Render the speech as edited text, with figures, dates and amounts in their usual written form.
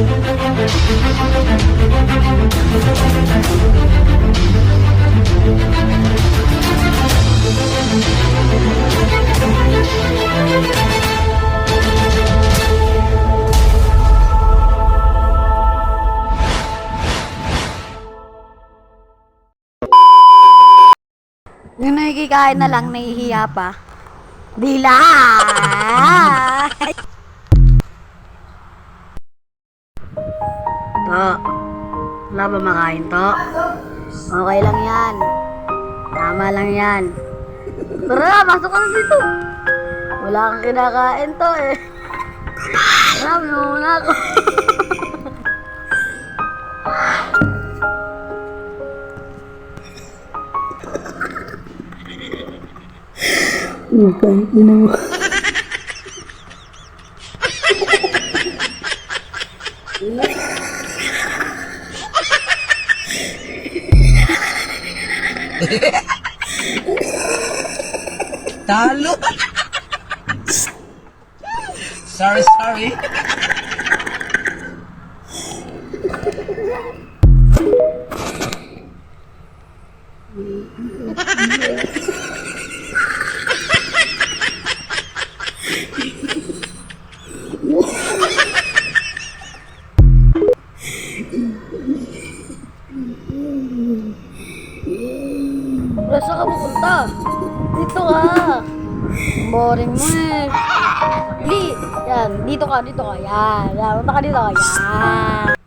Yung nakikikain na lang, nahihiya pa. Dila! To, wala ba makain to? Okay lang yan. Tama lang yan. Tara, masok ka na dito. Wala kang kinakain to eh. Tara, may muna ako. Kahit din ako. Talo. Sorry. Saan ka pupunta? Dito ka. Boring mo eh. Yan, dito ka. Yan, punta ka dito. Yan.